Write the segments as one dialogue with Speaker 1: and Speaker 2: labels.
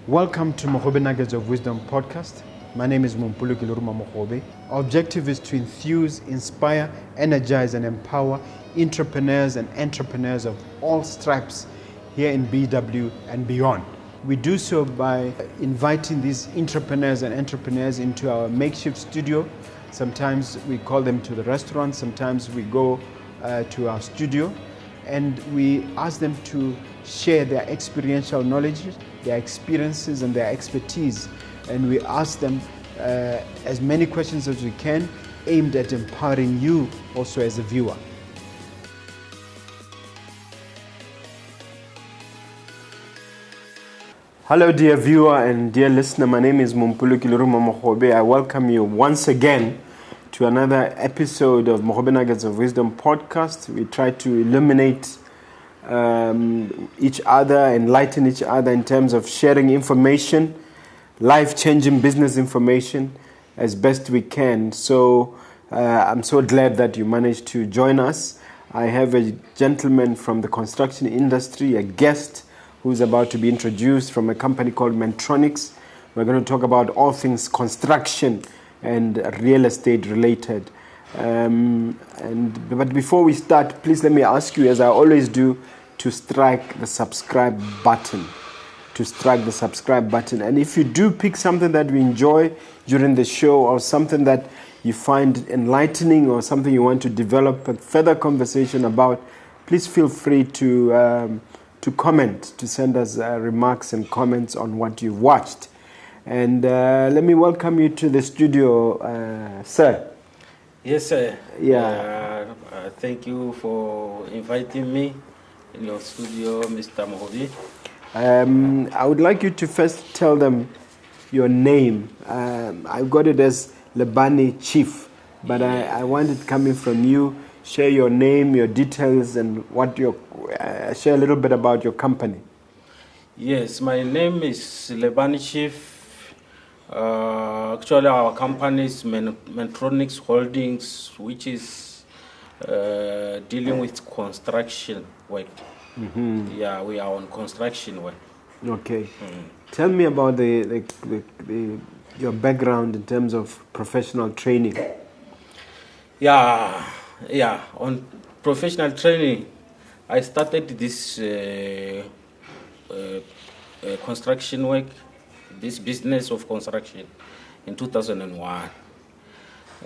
Speaker 1: Welcome to Mogobe Nuggets of Wisdom podcast. My name is Mompoloki Lerumo Mogobe. Our objective is to enthuse, inspire, energize, and empower entrepreneurs and entrepreneurs of all stripes here in BW and beyond. We do so by inviting these entrepreneurs and entrepreneurs into our makeshift studio. Sometimes we call them to the restaurant, sometimes we go to our studio, and we ask them to share their experiential knowledge, their experiences, and their expertise. And we ask them as many questions as we can, aimed at empowering you also as a viewer. Hello dear viewer and dear listener, my name is Mompoloki Lerumo Mogobe. I welcome you once again to another episode of Mogobe Nuggets of Wisdom podcast. We try to illuminate each other, enlighten each other in terms of sharing information, life-changing business information as best we can. So I'm so glad that you managed to join us. I have a gentleman from the construction industry, a guest who's about to be introduced from a company called Mentronics. We're going to talk about all things construction and real estate related. But before we start, please let me ask you, as I always do, to strike the subscribe button. And if you do pick something that we enjoy during the show, or something that you find enlightening, or something you want to develop a further conversation about, please feel free to comment, to send us remarks and comments on what you've watched. And let me welcome you to the studio, sir.
Speaker 2: Yes, sir.
Speaker 1: Yeah.
Speaker 2: Thank you for inviting me in your studio, Mr. Mogobe.
Speaker 1: I would like you to first tell them your name. I've got it as Lebane Cheif, but I want it coming from you. Share your name, your details, and share a little bit about your company.
Speaker 2: Yes, my name is Lebane Cheif. Actually, our company is Mentronics Holdings, which is dealing with construction work. Mm-hmm. Yeah, we are on construction work.
Speaker 1: Okay. Tell me about your background in terms of professional training.
Speaker 2: Yeah. On professional training, I started this construction work, this business of construction, in 2001.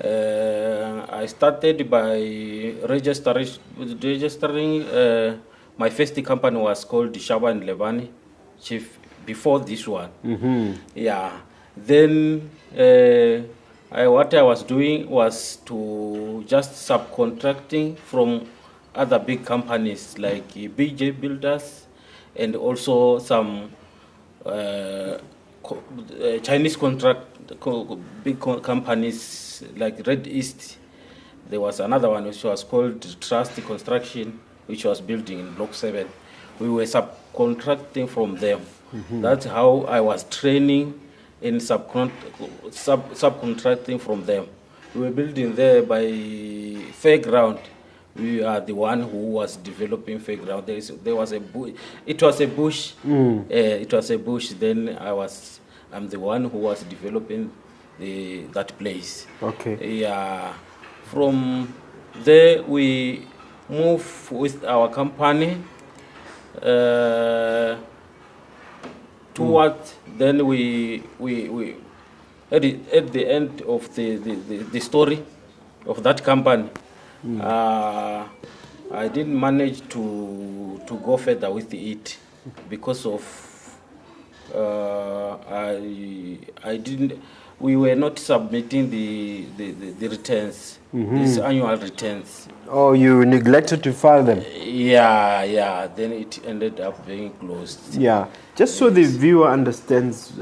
Speaker 2: I started by registering. My first company was called Shaba and Lebane Cheif. Before this one, yeah. Then what I was doing was to just subcontracting from other big companies like BJ Builders, and also some Chinese big companies like Red East. There was another one which was called Trust Construction, which was building in Block 7. We were subcontracting from them. Mm-hmm. That's how I was training in subcontracting from them. We were building there by Fairground. We are the one who was developing Fairground. There was a bush. It was a bush. It was a bush. Then I'm the one who was developing that place.
Speaker 1: Okay.
Speaker 2: Yeah. From there we move with our company towards. Then we at the end of the story of that company. I didn't manage to go further with it because of we were not submitting the returns, these annual returns.
Speaker 1: Oh, you neglected to file them?
Speaker 2: Yeah. Then it ended up being closed.
Speaker 1: Yeah. Just so the viewer understands,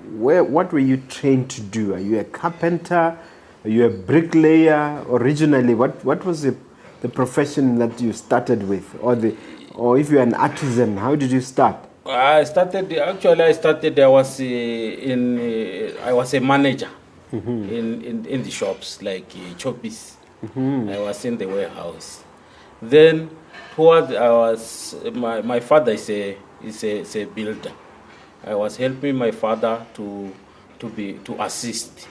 Speaker 1: what were you trained to do? Are you a carpenter? Are you a bricklayer? Originally, what was the profession that you started with? Or if you're an artisan, how did you start?
Speaker 2: I was a manager in the shops like Choppies. I was in the warehouse. Then my father is a builder. I was helping my father to assist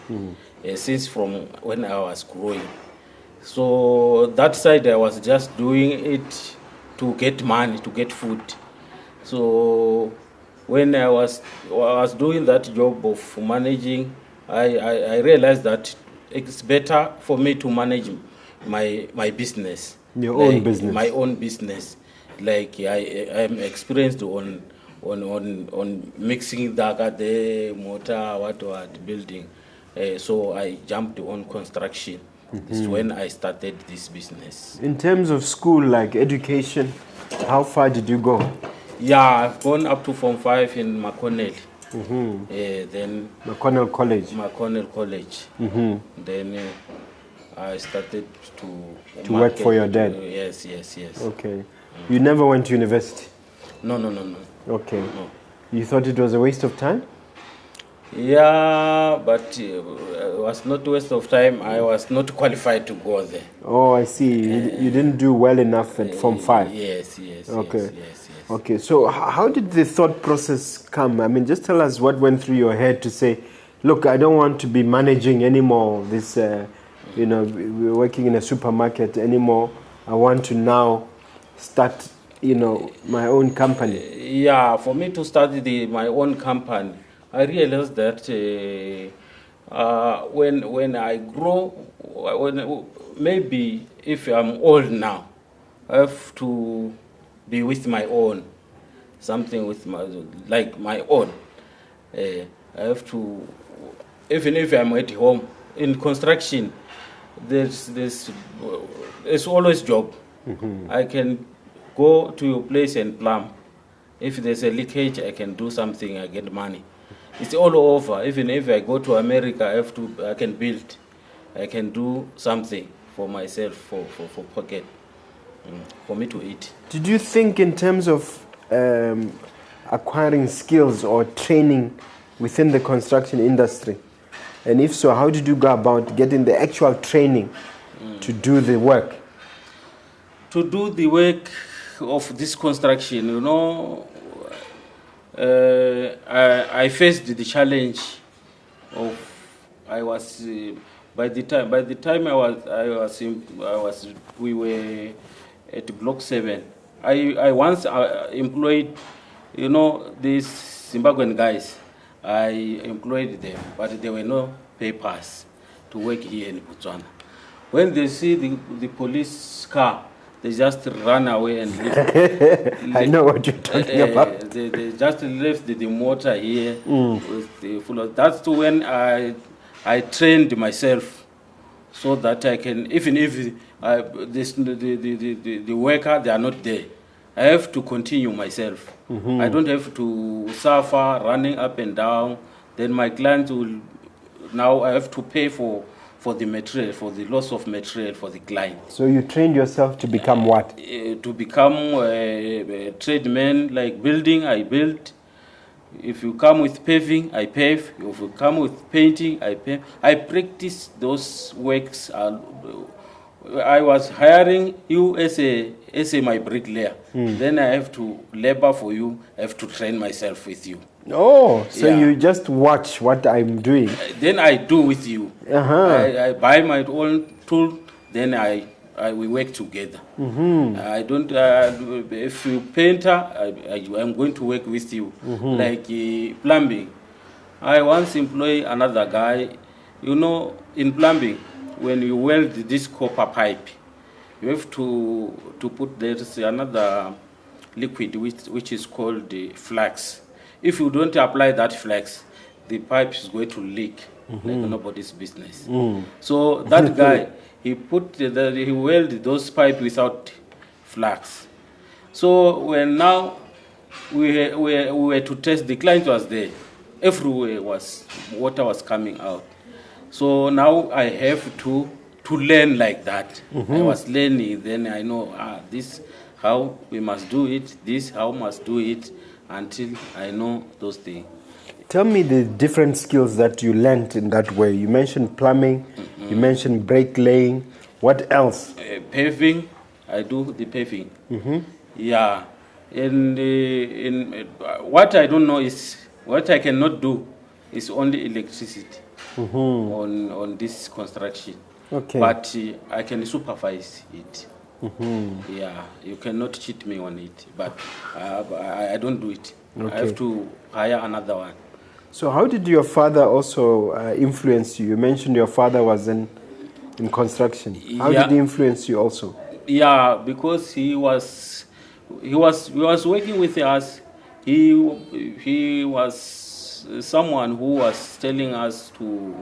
Speaker 2: since from when I was growing. So that side I was just doing it to get money, to get food. So when I was doing that job of managing, I realized that it's better for me to manage my business.
Speaker 1: Your
Speaker 2: like,
Speaker 1: own business.
Speaker 2: My own business. Like I'm experienced on mixing the motor, what building. So I jumped on construction. This is when I started this business.
Speaker 1: In terms of school, like education, how far did you go?
Speaker 2: Yeah, I've gone up to Form 5 in McConnell. Then
Speaker 1: McConnell College.
Speaker 2: McConnell College. Then I started to
Speaker 1: work for your dad.
Speaker 2: Yes.
Speaker 1: Okay. You never went to university?
Speaker 2: No.
Speaker 1: Okay.
Speaker 2: No.
Speaker 1: You thought it was a waste of time?
Speaker 2: Yeah, but it was not a waste of time. I was not qualified to go there.
Speaker 1: Oh, I see. You didn't do well enough at Form 5?
Speaker 2: Yes.
Speaker 1: Okay.
Speaker 2: Yes.
Speaker 1: Okay, so how did the thought process come? I mean, just tell us what went through your head to say, look, I don't want to be managing anymore this, we're working in a supermarket anymore. I want to now start, my own company.
Speaker 2: Yeah, for me to start my own company, I realized that when I grow, maybe if I'm old now, I have to be with my own, something with my own. I have to, even if I'm at home in construction, there's always job. I can go to your place and plumb. If there's a leakage, I can do something. I get money. It's all over. Even if I go to America, I can build. I can do something for myself, for pocket, for me to eat.
Speaker 1: Did you think in terms of acquiring skills or training within the construction industry? And if so, how did you go about getting the actual training to do the work?
Speaker 2: To do the work of this construction, I faced the challenge of by the time we were at Block 7. I once employed, these Zimbabwean guys. I employed them, but there were no papers to work here in Botswana. When they see the police car, they just run away and leave.
Speaker 1: I know what you're talking about.
Speaker 2: They just left the motor here with the full of. That's when I trained myself so that I can, even if the worker, they are not there, I have to continue myself. I don't have to suffer running up and down. Then my client will, now I have to pay for the material, for the loss of material for the client.
Speaker 1: So you trained yourself to become what?
Speaker 2: To become a tradesman, like building, I build. If you come with paving, I pave. If you come with painting, I paint. I practice those works. I was hiring you as my bricklayer. Then I have to labor for you. I have to train myself with you.
Speaker 1: Oh, so you just watch what I'm doing.
Speaker 2: Then I do with you. I buy my own tool. Then we work together. I don't. If you painter, I'm going to work with you. Like plumbing, I once employ another guy. In plumbing, when you weld this copper pipe, you have to put there's another liquid which is called the flax. If you don't apply that flax, the pipe is going to leak like nobody's business. So that guy, he welded those pipes without flax. So when now we were to test, the client was there. Everywhere water was coming out. So now I have to learn like that. I was learning, then I know this how we must do it, this how must do it, until I know those things.
Speaker 1: Tell me the different skills that you learned in that way. You mentioned plumbing, you mentioned bricklaying. What else?
Speaker 2: Paving, I do the paving. Yeah, and what I don't know is What I cannot do is only electricity on this construction.
Speaker 1: Okay.
Speaker 2: But I can supervise it. Yeah, you cannot cheat me on it. But I don't do it.
Speaker 1: Okay.
Speaker 2: I have to hire another one.
Speaker 1: So how did your father also influence you? You mentioned your father was in construction. How
Speaker 2: Yeah.
Speaker 1: did he influence you also?
Speaker 2: Yeah, because he was working with us. He was someone who was telling us to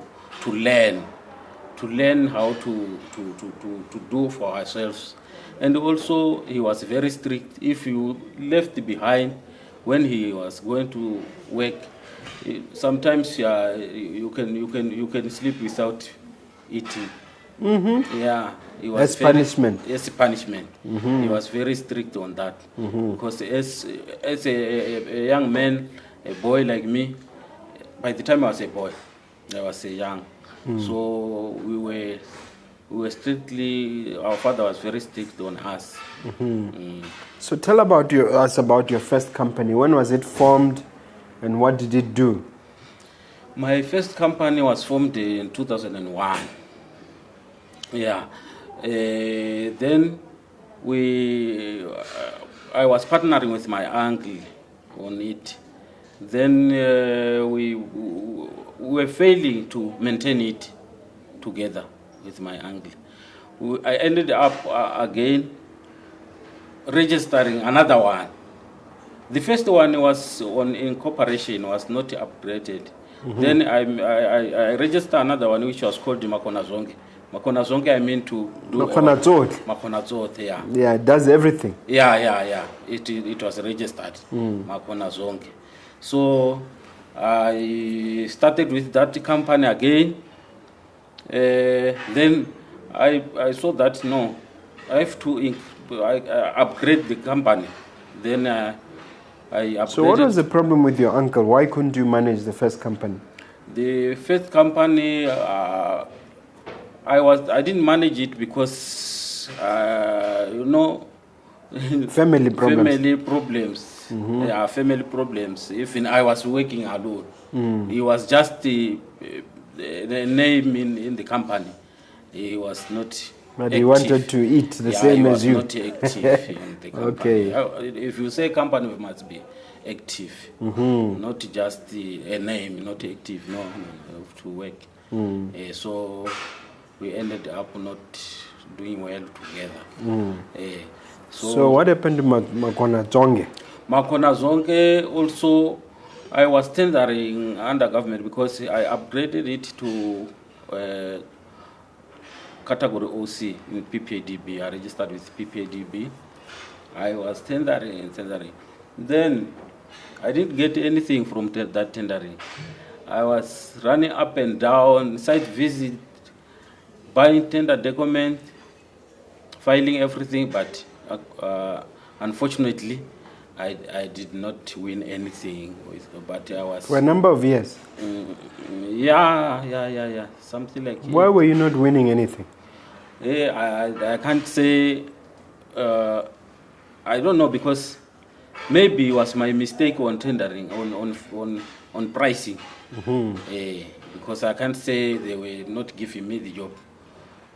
Speaker 2: learn how to do for ourselves. And also he was very strict. If you left behind when he was going to work, sometimes you can sleep without eating. Yeah, he was
Speaker 1: As punishment.
Speaker 2: Yes, punishment. He was very strict on that because as a young man, a boy like me, by the time I was a boy, I was a young. So we were strictly. Our father was very strict on us.
Speaker 1: So tell us about your first company. When was it formed, and what did it do?
Speaker 2: My first company was formed in 2001. Yeah. Then I was partnering with my uncle on it. Then we were failing to maintain it together with my uncle. I ended up again registering another one. The first one was on incorporation, was not upgraded. Then I registered another one which was called the Makona Zonke. Makona Zonke, I mean to do
Speaker 1: Makona Zonke.
Speaker 2: Makona Zonke, yeah.
Speaker 1: Yeah, it does everything.
Speaker 2: Yeah. It was registered, Makona Zonke. So I started with that company again. Then I saw that no, I have to upgrade the company. Then I upgraded.
Speaker 1: So what was the problem with your uncle? Why couldn't you manage the first company?
Speaker 2: The first company, I didn't manage it because
Speaker 1: Family problems.
Speaker 2: Family problems. Yeah, family problems. Even I was working alone. He was just the name in the company. He was not.
Speaker 1: But
Speaker 2: active.
Speaker 1: he wanted to eat the same as you.
Speaker 2: He was not active in the company.
Speaker 1: Okay.
Speaker 2: If you say company, we must be active, not just a name, not active. No, have to work. So we ended up not doing well together.
Speaker 1: So what happened to Makona Zonke?
Speaker 2: Makona Zonke also, I was tendering under government because I upgraded it to category OC in PPADB. I registered with PPADB. I was tendering. Then I didn't get anything from that tendering. I was running up and down, site visit, buying tender document, filing everything, but unfortunately, I did not win anything. But I was
Speaker 1: For a number of years.
Speaker 2: Yeah, something like.
Speaker 1: Why were you not winning anything?
Speaker 2: I can't say. I don't know, because maybe it was my mistake on tendering on pricing. Because I can't say they were not giving me the job.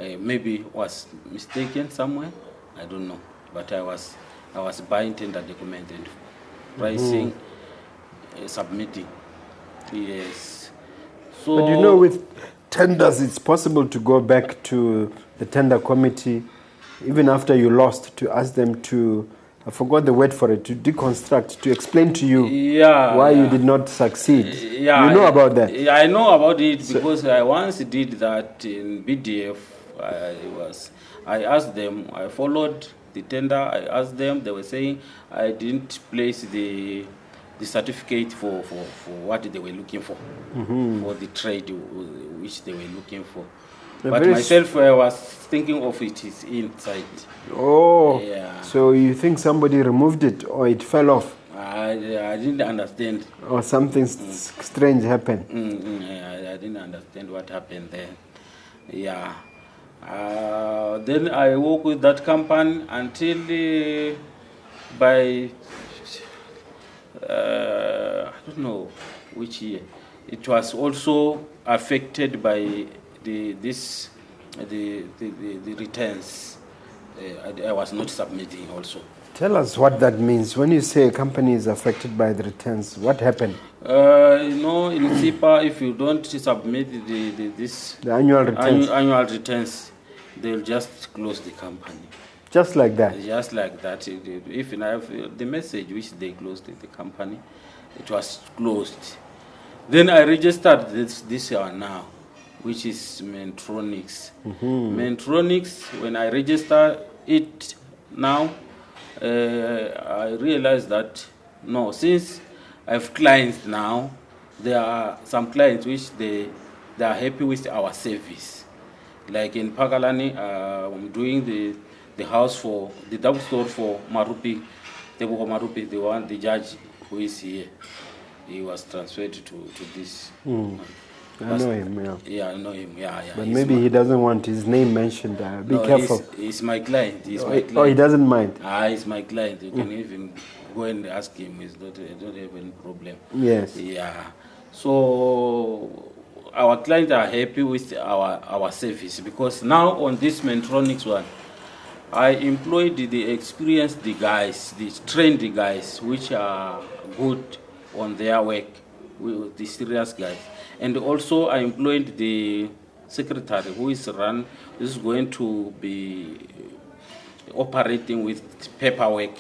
Speaker 2: Maybe it was mistaken somewhere. I don't know. But I was buying tender document and pricing, submitting. Yes. So.
Speaker 1: But with tenders, it's possible to go back to the tender committee, even after you lost, to ask them to, I forgot the word for it, to deconstruct, to explain to you why you did not succeed.
Speaker 2: Yeah,
Speaker 1: you know about that?
Speaker 2: Yeah, I know about it because I once did that in BDF. I asked them, I followed the tender, I asked them, they were saying I didn't place the certificate for what they were looking for the trade which they were looking for. But myself, I was thinking of it is inside.
Speaker 1: Oh,
Speaker 2: yeah.
Speaker 1: So you think somebody removed it or it fell off?
Speaker 2: I didn't understand.
Speaker 1: Or something strange happened?
Speaker 2: I didn't understand what happened there. Yeah. Then I worked with that company until by I don't know which year. It was also affected by the returns. I was not submitting also.
Speaker 1: Tell us what that means. When you say a company is affected by the returns, what happened?
Speaker 2: In SIPA, if you don't submit
Speaker 1: the annual returns,
Speaker 2: annual returns, they'll just close the company.
Speaker 1: Just like that?
Speaker 2: Just like that. If I have the message which they closed the company, it was closed. Then I registered this one now, which is Mentronics. Mentronics, when I register it now, I realized that, no, since I have clients now, there are some clients which they are happy with our service. Like in Pakalani, I'm doing the house for the double store for Marupi, the judge who is here. He was transferred to this.
Speaker 1: I know him, yeah.
Speaker 2: Yeah, I know him, yeah.
Speaker 1: But maybe he doesn't want his name mentioned. Be careful.
Speaker 2: He's my client. He's my client.
Speaker 1: Oh, he doesn't mind?
Speaker 2: He's my client. You can even go and ask him. I don't have any problem.
Speaker 1: Yes.
Speaker 2: Yeah. So our clients are happy with our service, because now on this Mentronics one, I employed the experienced guys, the trained guys, which are good on their work, the serious guys. And also I employed the secretary who is going to be operating with paperwork.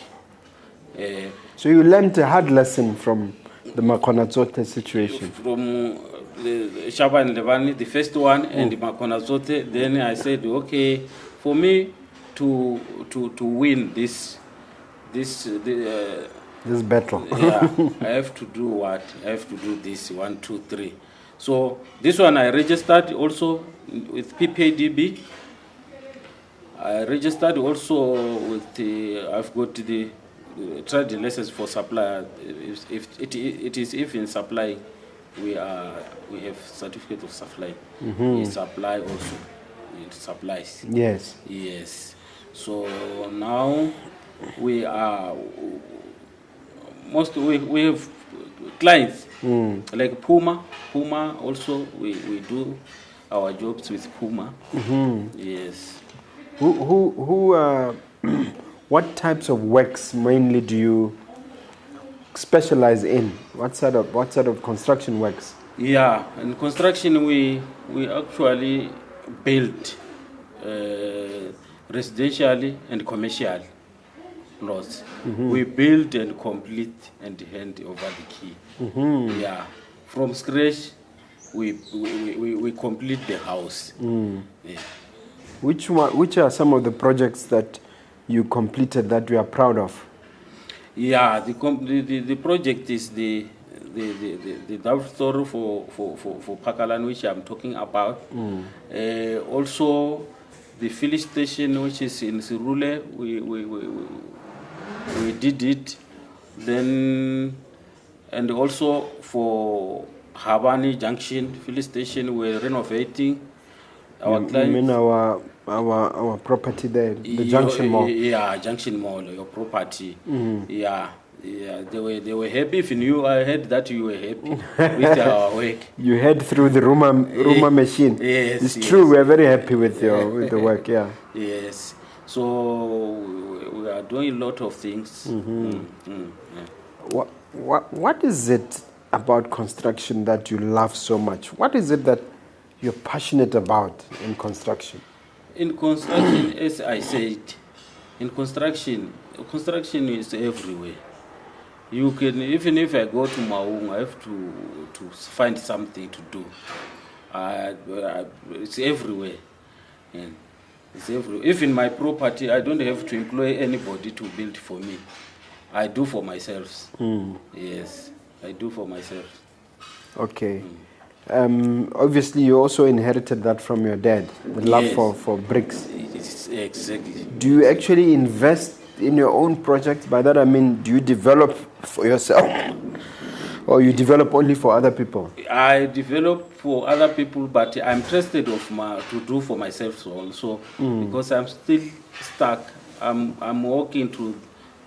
Speaker 1: So you learned a hard lesson from the Makonatsote situation?
Speaker 2: From the Shaba and Lebane, the first one, and the Makonatsote. Then I said, okay, for me to win this
Speaker 1: battle.
Speaker 2: Yeah, I have to do what? I have to do this 1, 2, 3. So this one I registered also with PPADB. I registered also with I've got the trade license for supply. If it is in supply, we have certificate of supply. We supply also. It supplies.
Speaker 1: Yes.
Speaker 2: Yes. So now we are we have clients like Puma also. We do our jobs with Puma. Yes.
Speaker 1: What types of works mainly do you specialize in? What sort of construction works?
Speaker 2: Yeah, in construction we actually build residentially and commercially plots. We build and complete and hand over the key. Yeah, from scratch we complete the house. Yeah.
Speaker 1: Which are some of the projects that you completed that you are proud of?
Speaker 2: Yeah, the project is the Dove store for Pakalan, which I'm talking about. Also the filling station, which is in Sirule, we did it. Then, and also for Habani Junction filling station, we're renovating. Our client,
Speaker 1: you mean our property there, the Junction Mall?
Speaker 2: Yeah, Junction Mall, your property. Yeah, they were happy. If you knew, I heard that you were happy with our work.
Speaker 1: You heard through the rumor machine.
Speaker 2: Yes,
Speaker 1: it's true. We're very happy with with the work. Yeah.
Speaker 2: Yes. So we are doing a lot of things.
Speaker 1: Yeah. What is it about construction that you love so much? What is it that you're passionate about in construction?
Speaker 2: In construction, as I said, in construction is everywhere. You can, even if I go to Maung, I have to find something to do. It's everywhere. And it's everywhere. Even my property, I don't have to employ anybody to build for me. I do for myself. Yes, I do for myself.
Speaker 1: Okay. Obviously, you also inherited that from your dad, the love for bricks.
Speaker 2: Exactly.
Speaker 1: Do you actually invest in your own projects? By that I mean, do you develop for yourself, or you develop only for other people?
Speaker 2: I develop for other people, but I'm interested to do for myself also, because I'm still stuck. I'm working to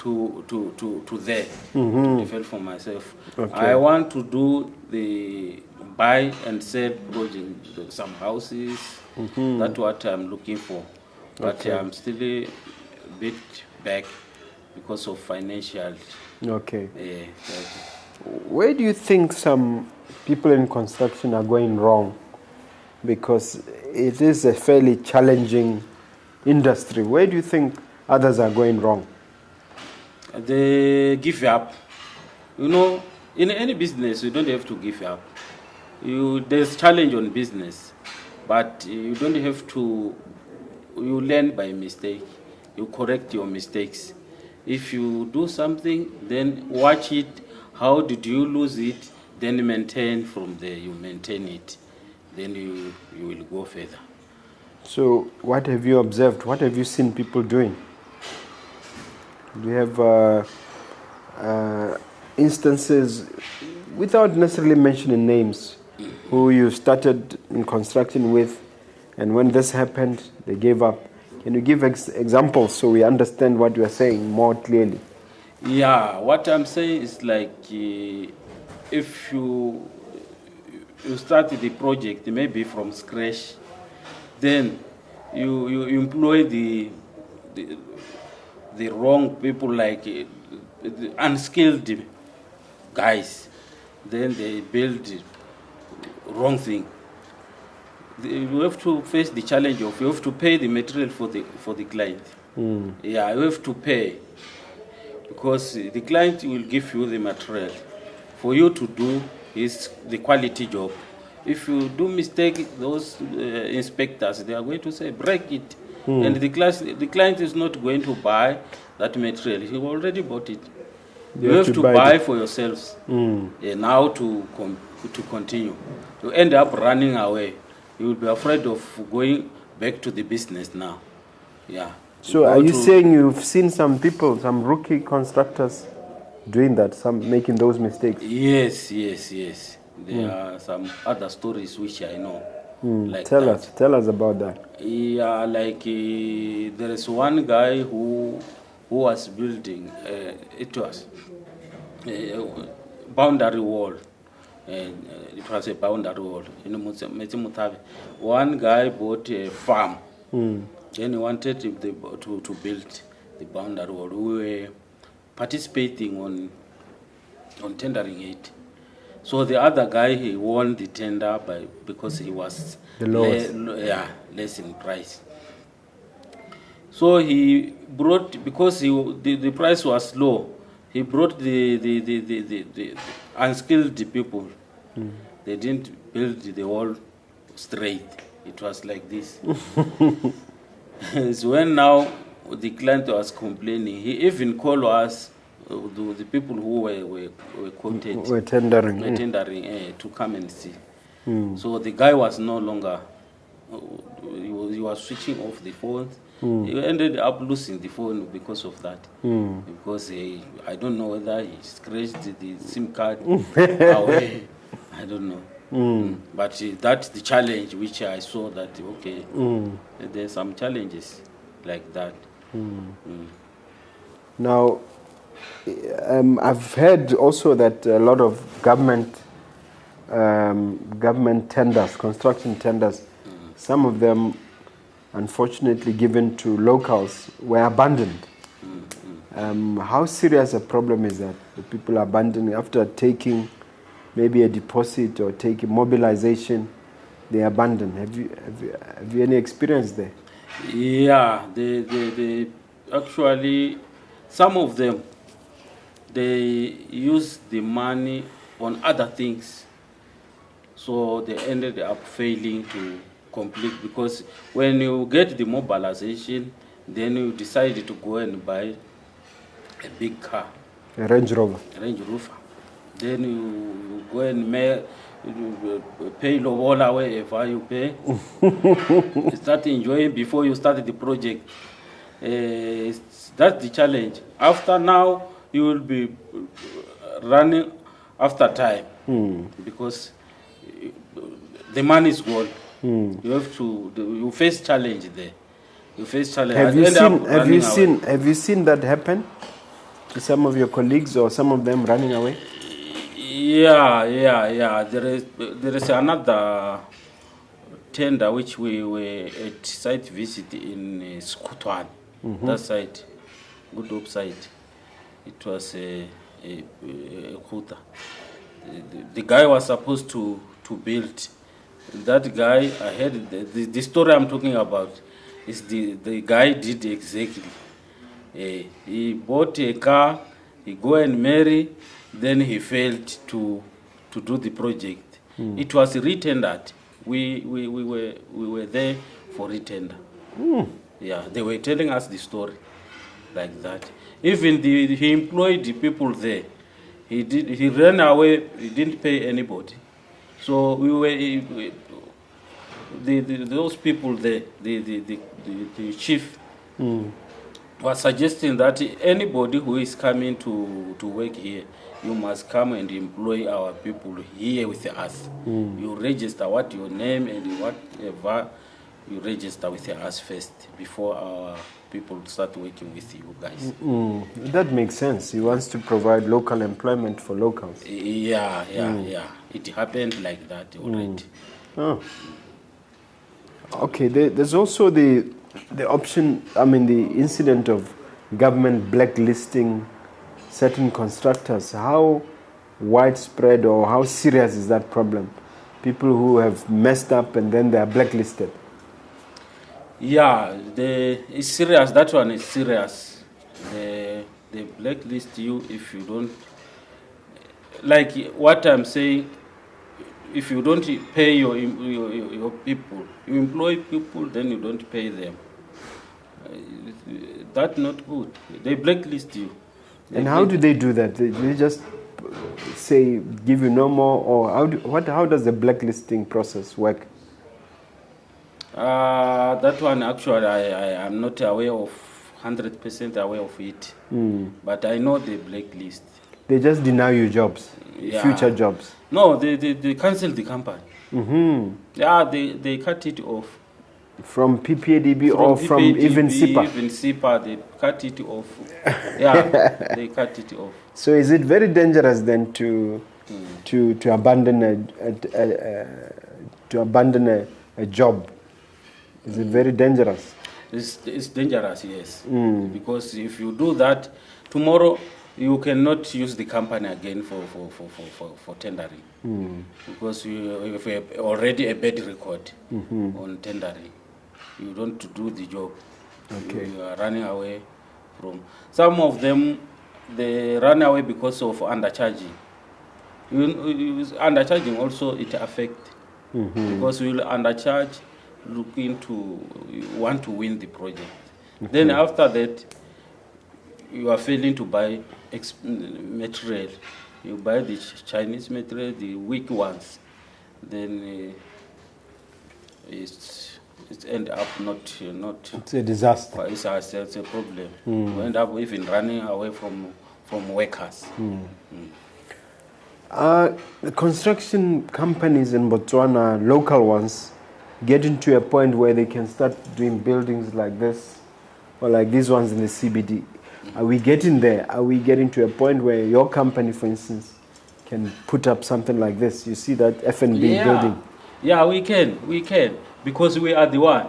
Speaker 2: to there to develop for myself. I want to do the buy and sell project, some houses. That's what I'm looking for. But I'm still a bit back because of financial.
Speaker 1: Okay.
Speaker 2: Uh,
Speaker 1: Where do you think some people in construction are going wrong? Because it is a fairly challenging industry. Where do you think others are going wrong?
Speaker 2: They give up. You know, in any business, you don't have to give up. There's challenge on business, but you don't have to. You learn by mistake. You correct your mistakes. If you do something, then watch it. How did you lose it? Then maintain from there. You maintain it. Then you will go further.
Speaker 1: So, what have you observed? What have you seen people doing? Do you have instances, without necessarily mentioning names, who you started in construction with, and when this happened, they gave up? Can you give examples so we understand what you are saying more clearly?
Speaker 2: Yeah, what I'm saying is like if you start the project maybe from scratch, then you employ the wrong people, like the unskilled guys, then they build the wrong thing. You have to face the challenge of you have to pay the material for the client. Yeah, you have to pay because the client will give you the material for you to do the quality job. If you do mistake, those inspectors, they are going to say break it, and the client is not going to buy that material. He already bought it. You have to buy for yourselves. Now to continue, you end up running away. You will be afraid of going back to the business now. Yeah.
Speaker 1: So are you saying you've seen some people, some rookie constructors doing that, some making those mistakes?
Speaker 2: Yes. There are some other stories which I know. Like
Speaker 1: tell us about that.
Speaker 2: Yeah, like there is one guy who was building, it was a boundary wall. It was a boundary wall in Mutavi. One guy bought a farm. Then he wanted to build the boundary wall. We were participating on tendering it. So the other guy, he won the tender because he was less in price. So he brought, because the price was low, he brought the unskilled people. They didn't build the wall straight. It was like this. So when now the client was complaining, he even called us, the people who were quoted,
Speaker 1: were tendering,
Speaker 2: to come and see. So the guy was no longer, he was switching off the phone. He ended up losing the phone because of that. Because I don't know whether he scratched the SIM card away. I don't know. But that's the challenge which I saw, that okay, there's some challenges like that.
Speaker 1: Now, I've heard also that a lot of government tenders, construction tenders, some of them, unfortunately given to locals, were abandoned. How serious a problem is that? The people abandoning after taking maybe a deposit or taking mobilization, they abandon. Have you any experience there?
Speaker 2: Yeah, they actually, some of them, they use the money on other things, so they ended up failing to complete, because when you get the mobilization, then you decide to go and buy a big car,
Speaker 1: A Range Rover.
Speaker 2: Then you go and pay lobola wherever you pay. You start enjoying before you start the project. That's the challenge. After now, you will be running after time, because the money is gone. You face challenge there. You face challenge.
Speaker 1: Have you seen that happen? some of your colleagues or some of them running away?
Speaker 2: Yeah. There is another tender which we were at site visit in Skutwan. That site, good hope site. It was a Kuta. The guy was supposed to build. That guy, I heard the story I'm talking about is the guy did exactly. He bought a car, he go and marry, then he failed to do the project. It was re-tendered. We were there for re-tender. Yeah, they were telling us the story like that. Even he employed the people there. He ran away. He didn't pay anybody. So those people there, the chief was suggesting that anybody who is coming to work here, you must come and employ our people here with us. You register what your name and whatever, you register with us first before our people start working with you guys.
Speaker 1: That makes sense. He wants to provide local employment for locals.
Speaker 2: Yeah. It happened like that already.
Speaker 1: Oh. Okay, there's also the option, the incident of government blacklisting certain constructors. How widespread or how serious is that problem? People who have messed up and then they are blacklisted.
Speaker 2: Yeah, it's serious. That one is serious. They blacklist you if you don't. Like what I'm saying, if you don't pay your people, you employ people, then you don't pay them. That's not good. They blacklist you.
Speaker 1: And how do they do that? They just say give you no more, or how does the blacklisting process work?
Speaker 2: That one actually I am not aware of, 100% aware of it. But I know the blacklist.
Speaker 1: They just deny you jobs, future jobs.
Speaker 2: No, they cancel the company. Yeah, they cut it off.
Speaker 1: From PPADB or from even SIPA?
Speaker 2: Even SIPA, they cut it off. Yeah, they cut it off.
Speaker 1: So is it very dangerous then to abandon a job? Is it very dangerous?
Speaker 2: It's dangerous, yes. Because if you do that, tomorrow you cannot use the company again for tendering. Because you have already a bad record on tendering. You don't do the job.
Speaker 1: Okay.
Speaker 2: You are running away from. Some of them, they run away because of undercharging. Undercharging also it affects. Because you will undercharge, you want to win the project. Then after that, you are failing to buy material. You buy the Chinese material, the weak ones. Then it's end up not.
Speaker 1: It's a disaster.
Speaker 2: It's a problem. You end up even running away from workers.
Speaker 1: The construction companies in Botswana, local ones, getting to a point where they can start doing buildings like this or like these ones in the CBD. Are we getting there? Are we getting to a point where your company, for instance, can put up something like this? You see that F&B building?
Speaker 2: Yeah, we can, because we are the one.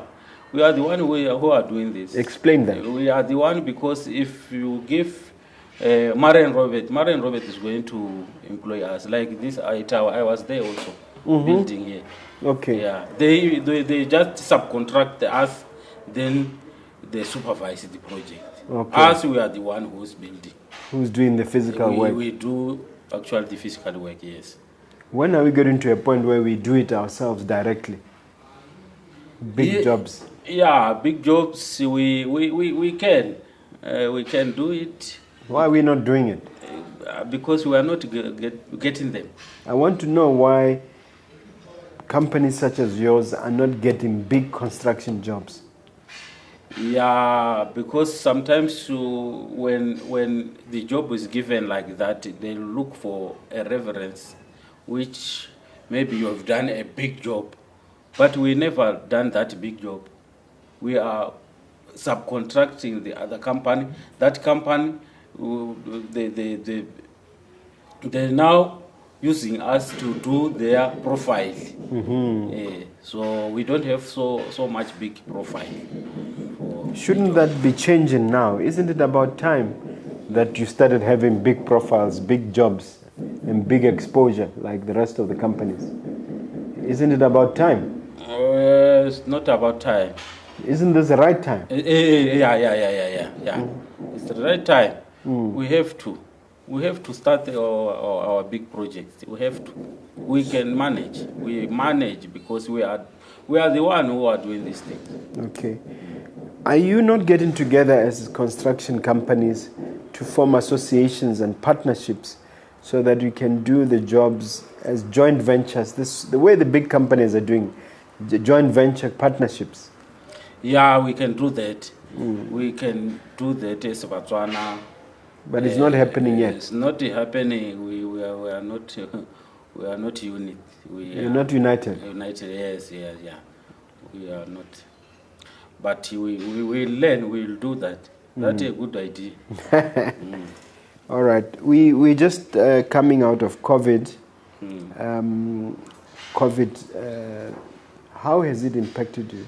Speaker 2: We are the one who are doing this.
Speaker 1: Explain that.
Speaker 2: We are the one because if you give Maren Robert is going to employ us. Like this, I was there also, building here.
Speaker 1: Okay.
Speaker 2: Yeah, they just subcontract us, then they supervise the project.
Speaker 1: Okay.
Speaker 2: Us, we are the one who's building.
Speaker 1: Who's doing the physical work?
Speaker 2: We do actually the physical work, yes.
Speaker 1: When are we getting to a point where we do it ourselves directly? Big jobs.
Speaker 2: Yeah, big jobs. We can. We can do it.
Speaker 1: Why are we not doing it?
Speaker 2: Because we are not getting them.
Speaker 1: I want to know why companies such as yours are not getting big construction jobs.
Speaker 2: Yeah, because sometimes when the job is given like that, they look for a reference, which maybe you have done a big job, but we never done that big job. We are subcontracting the other company. That company they're now using us to do their profile. So we don't have so much big profile.
Speaker 1: Shouldn't that be changing now? Isn't it about time that you started having big profiles, big jobs, and big exposure like the rest of the companies? Isn't it about time?
Speaker 2: It's not about time.
Speaker 1: Isn't this the right time?
Speaker 2: Yeah. It's the right time. We have to start our big projects. We can manage. We manage because we are the one who are doing these things.
Speaker 1: Okay. Are you not getting together as construction companies to form associations and partnerships so that you can do the jobs as joint ventures? The way the big companies are doing, the joint venture partnerships.
Speaker 2: Yeah, we can do that. We can do that as Botswana.
Speaker 1: But it's not happening yet.
Speaker 2: It's not happening. We are not we are not unit.
Speaker 1: You're not united.
Speaker 2: United, yes. We are not. But we will learn. We will do that. That's a good idea.
Speaker 1: All right. We just coming out of COVID. How has it impacted you,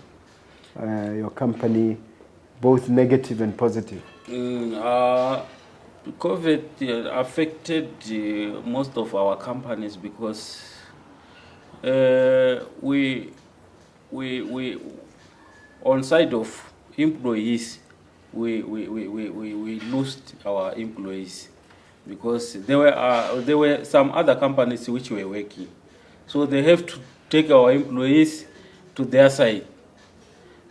Speaker 1: your company, both negative and positive?
Speaker 2: COVID affected most of our companies because we on side of employees we lost our employees because there were some other companies which were working, so they have to take our employees to their side.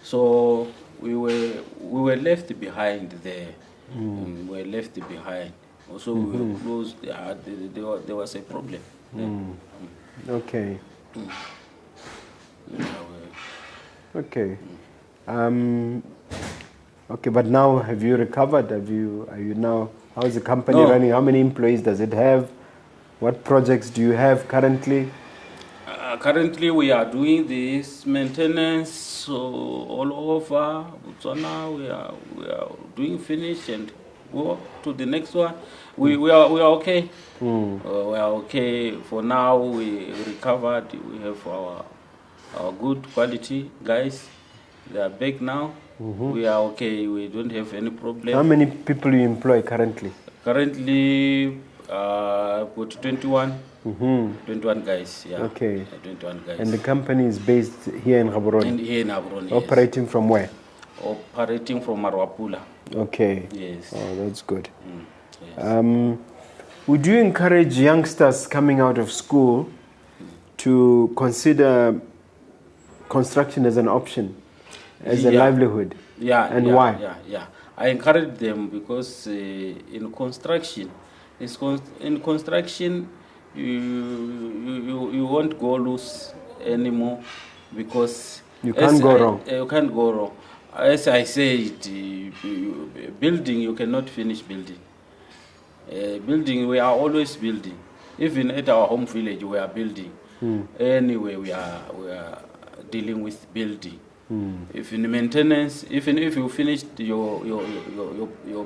Speaker 2: So we were left behind there. We were left behind. Also, we were closed. There was a problem.
Speaker 1: Okay. Okay. Okay, but now have you recovered? Are you now? How is the company running? How many employees does it have? What projects do you have currently?
Speaker 2: Currently, we are doing this maintenance all over Botswana. We are doing finish and go to the next one. We are okay. We are okay for now. We recovered. We have our good quality guys. They are back now. We are okay. We don't have any problem.
Speaker 1: How many people you employ currently?
Speaker 2: Currently, got 21. 21 guys, yeah.
Speaker 1: Okay.
Speaker 2: 21 guys.
Speaker 1: And the company is based here in Gaborone?
Speaker 2: Here in Gaborone,
Speaker 1: Operating from where?
Speaker 2: Operating from Marwapula.
Speaker 1: Okay.
Speaker 2: Yes.
Speaker 1: Oh, that's good.
Speaker 2: Yes.
Speaker 1: Would you encourage youngsters coming out of school to consider construction as an option, as a livelihood?
Speaker 2: Yeah.
Speaker 1: And why?
Speaker 2: Yeah. I encourage them because in construction, you won't go loose anymore because
Speaker 1: you can't go wrong.
Speaker 2: You can't go wrong. As I said, building, you cannot finish building. Building, we are always building. Even at our home village, we are building. Anyway, we are dealing with building. If in maintenance, even if you finished your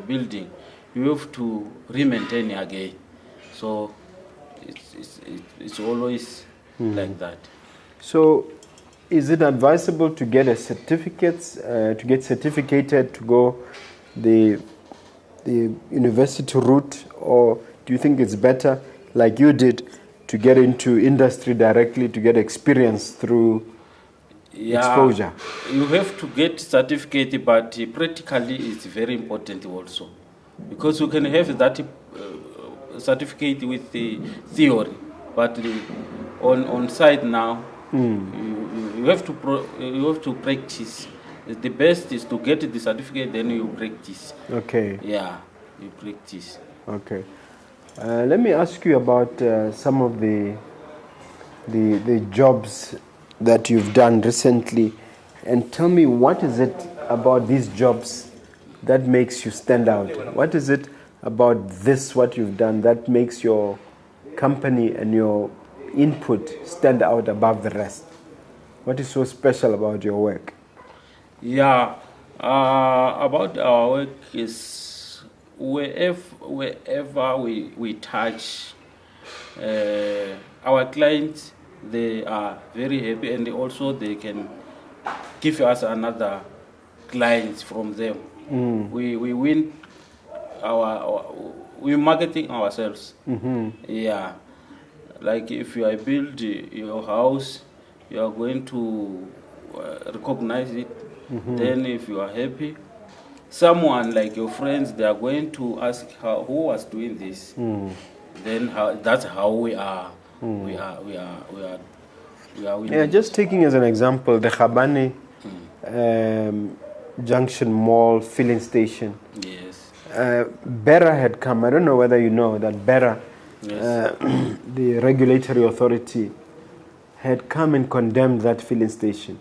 Speaker 2: building, you have to re-maintain again. So it's always like that.
Speaker 1: So, is it advisable to get a certificated to go the university route, or do you think it's better, like you did, to get into industry directly to get experience through exposure?
Speaker 2: You have to get certificate, but practically it's very important also, because you can have that certificate with the theory, but on site now you have to practice. The best is to get the certificate, then you practice.
Speaker 1: Okay.
Speaker 2: Yeah, you practice.
Speaker 1: Okay. Let me ask you about some of the jobs that you've done recently, and tell me, what is it about these jobs that makes you stand out? What is it about this, what you've done, that makes your company and your input stand out above the rest? What is so special about your work?
Speaker 2: Yeah, about our work is wherever we touch our clients, they are very happy, and also they can give us another clients from them. We win we marketing ourselves. Yeah, like if you build your house, you are going to recognize it. Then if you are happy, someone like your friends, they are going to ask who was doing this. Then that's how we are winning.
Speaker 1: Yeah, just taking as an example the Lebane Junction Mall filling station.
Speaker 2: Yes.
Speaker 1: Bera had come. I don't know whether you know that Bera,
Speaker 2: Yes.
Speaker 1: the regulatory authority, had come and condemned that filling station,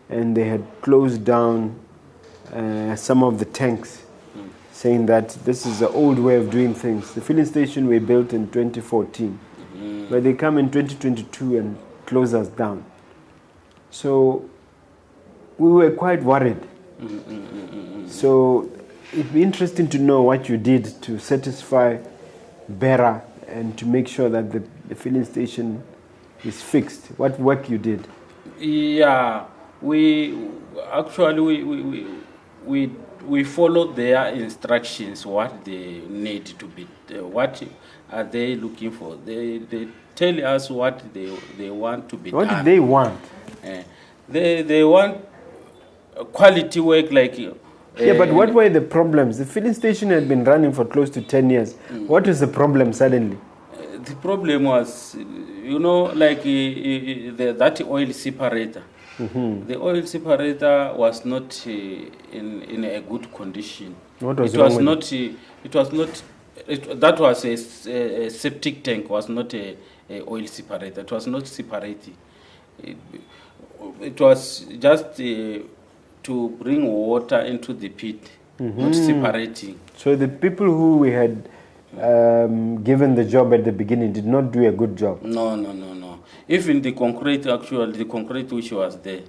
Speaker 1: and they had closed down some of the tanks, saying that this is the old way of doing things. The filling station were built in 2014, but they come in 2022 and close us down. So we were quite worried. So it'd be interesting to know what you did to satisfy Bera and to make sure that the filling station is fixed. What work you did?
Speaker 2: Yeah, we actually we follow their instructions. What they need to be, what are they looking for? They tell us what they want to be
Speaker 1: What
Speaker 2: done.
Speaker 1: did they want?
Speaker 2: They want quality work like.
Speaker 1: Yeah, but what were the problems? The filling station had been running for close to 10 years. What was the problem suddenly?
Speaker 2: The problem was, like that oil separator. The oil separator was not in a good condition.
Speaker 1: What was
Speaker 2: it
Speaker 1: wrong
Speaker 2: was
Speaker 1: with
Speaker 2: not. It was not. That was a septic tank. Was not a oil separator. It was not separating. It was just to bring water into the pit, not separating.
Speaker 1: So the people who we had given the job at the beginning did not do a good job.
Speaker 2: No. Even the concrete, actually, the concrete which was there,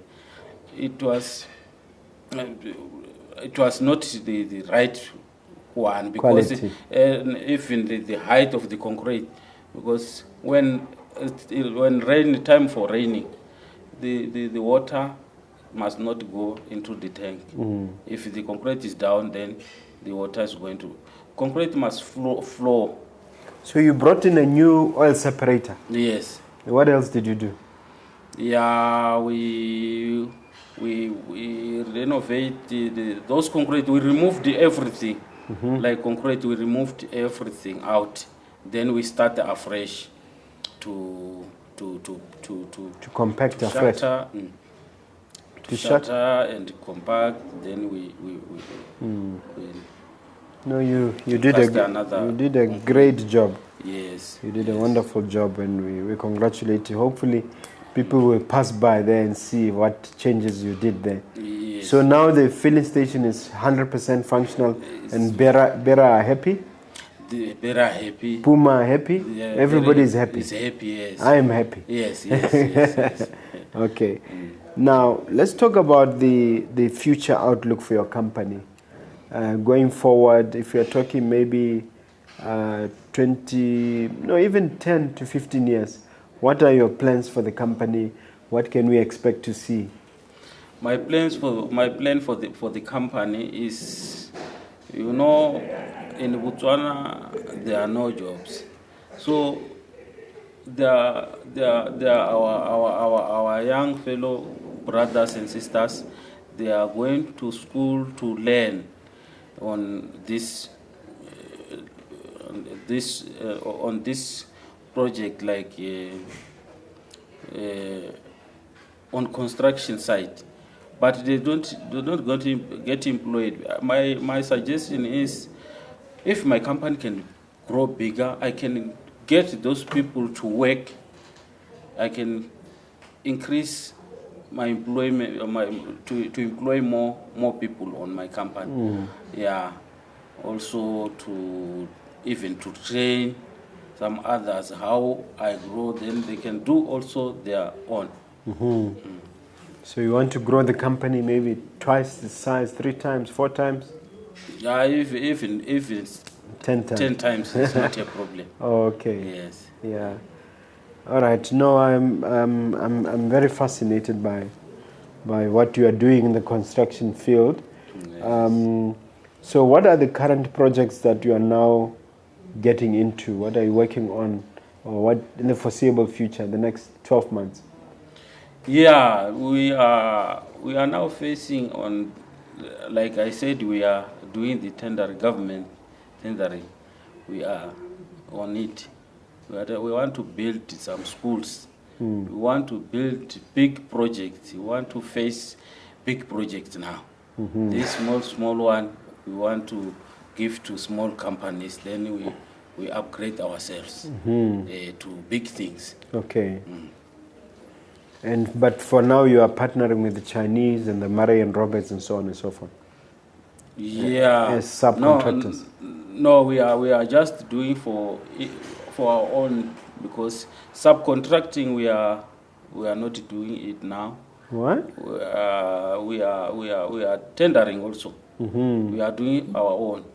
Speaker 2: it was not the right one, because even the height of the concrete, because when time for raining, the water must not go into the tank. If the concrete is down, then the water is going to. Concrete must flow.
Speaker 1: So you brought in a new oil separator.
Speaker 2: Yes.
Speaker 1: What else did you do?
Speaker 2: Yeah, we renovate those concrete. We removed everything. Like concrete, we removed everything out. Then we start afresh to
Speaker 1: compact afresh.
Speaker 2: To shutter and compact. Then we
Speaker 1: No, you did a great job.
Speaker 2: Yes.
Speaker 1: You did a wonderful job, and we congratulate you. Hopefully, people will pass by there and see what changes you did there.
Speaker 2: Yes.
Speaker 1: So now the filling station is 100% functional, and Bera are happy.
Speaker 2: The Bera happy.
Speaker 1: Puma are happy.
Speaker 2: Yeah,
Speaker 1: everybody is happy.
Speaker 2: Is happy. Yes.
Speaker 1: I am happy.
Speaker 2: Yes.
Speaker 1: Okay. Now let's talk about the future outlook for your company. Going forward, if you're talking maybe even 10 to 15 years, what are your plans for the company? What can we expect to see?
Speaker 2: My plan for the company is, in Botswana there are no jobs, so there are our young fellow brothers and sisters. They are going to school to learn on this project, like on construction site, but they not going to get employed. My suggestion is, if my company can grow bigger, I can get those people to work. I can increase my employment, to employ more people on my company. Yeah, also to train some others how I grow. Then they can do also their own.
Speaker 1: So you want to grow the company maybe twice the size, 3 times, 4 times?
Speaker 2: Yeah, even it's
Speaker 1: 10 times.
Speaker 2: 10 times, it's not a problem.
Speaker 1: Okay.
Speaker 2: Yes.
Speaker 1: Yeah. All right. No, I'm very fascinated by what you are doing in the construction field.
Speaker 2: Yes.
Speaker 1: So what are the current projects that you are now getting into? What are you working on, or what in the foreseeable future, the next 12 months?
Speaker 2: Yeah, we are now facing on, like I said, we are doing the government tendering. We are on it. We want to build some schools. We want to build big projects. We want to face big projects now. This small one, we want to give to small companies. Then we upgrade ourselves to big things.
Speaker 1: Okay. But for now, you are partnering with the Chinese and the Murray and Roberts and so on and so forth.
Speaker 2: Yeah.
Speaker 1: As subcontractors.
Speaker 2: No, we are just doing for our own, because subcontracting we are not doing it now.
Speaker 1: What?
Speaker 2: We are tendering also. We are doing our own.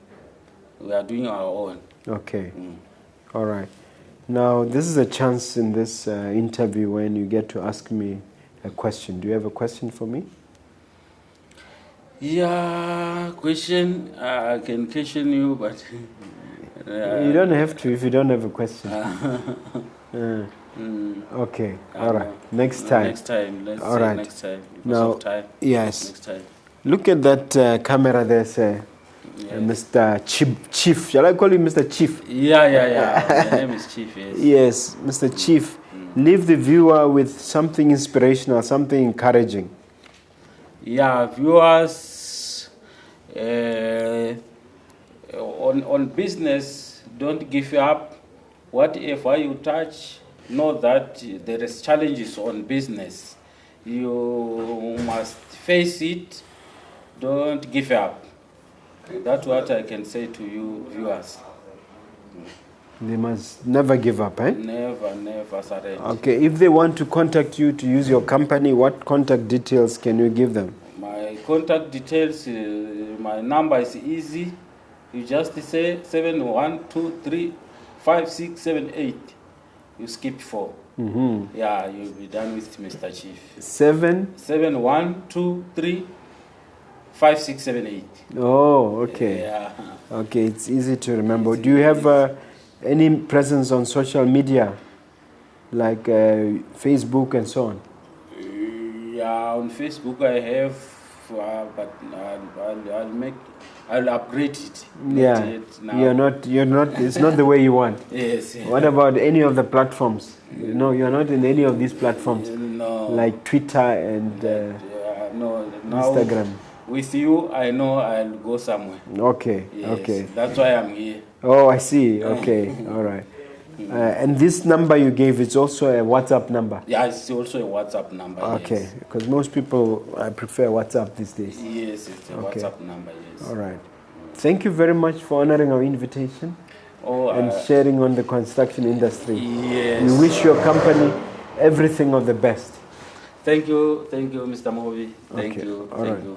Speaker 1: Okay. All right. Now, this is a chance in this interview when you get to ask me a question. Do you have a question for me?
Speaker 2: Yeah, question. I can question you, but
Speaker 1: you don't have to if you don't have a question. Okay. All right. Next time.
Speaker 2: Next time. Let's
Speaker 1: all
Speaker 2: say
Speaker 1: right.
Speaker 2: next time. Because
Speaker 1: now,
Speaker 2: of time.
Speaker 1: yes.
Speaker 2: Next time.
Speaker 1: Look at that camera there, sir. Mr. Cheif. Shall I call you Mr. Cheif?
Speaker 2: Yeah. My name is Cheif, yes.
Speaker 1: Yes, Mr. Cheif. Leave the viewer with something inspirational, something encouraging.
Speaker 2: Yeah, viewers, on business, don't give up. Whatever you touch, know that there is challenges on business. You must face it. Don't give up. That's what I can say to you, viewers.
Speaker 1: They must never give up, eh?
Speaker 2: Never surrender.
Speaker 1: Okay, if they want to contact you to use your company, what contact details can you give them?
Speaker 2: My contact details, my number is easy. You just say 71235678. You skip 4. Yeah, you'll be done with Mr. Cheif. 71235678.
Speaker 1: Oh, okay.
Speaker 2: Yeah.
Speaker 1: Okay, it's easy to remember. Do you have any presence on social media, like Facebook and so on?
Speaker 2: Yeah, on Facebook I have, but I'll upgrade it.
Speaker 1: Yeah,
Speaker 2: now.
Speaker 1: You're not. It's not the way you want.
Speaker 2: Yes.
Speaker 1: What about any of the platforms? No, you're not in any of these platforms.
Speaker 2: No.
Speaker 1: Like Twitter and
Speaker 2: no.
Speaker 1: Instagram.
Speaker 2: With you, I know I'll go somewhere.
Speaker 1: Okay.
Speaker 2: Yes,
Speaker 1: okay.
Speaker 2: That's why I'm here.
Speaker 1: Oh, I see. Okay. All right. And this number you gave, it's also a WhatsApp number?
Speaker 2: Yeah, it's also a WhatsApp number.
Speaker 1: Okay,
Speaker 2: yes.
Speaker 1: because most people prefer WhatsApp these days.
Speaker 2: Yes, it's a WhatsApp number, yes.
Speaker 1: All right. Thank you very much for honoring our invitation and sharing on the construction industry.
Speaker 2: Yes.
Speaker 1: We wish your company everything of the best.
Speaker 2: Thank you, Mr. Mogobe. Thank
Speaker 1: Okay.
Speaker 2: you.
Speaker 1: All right.
Speaker 2: You.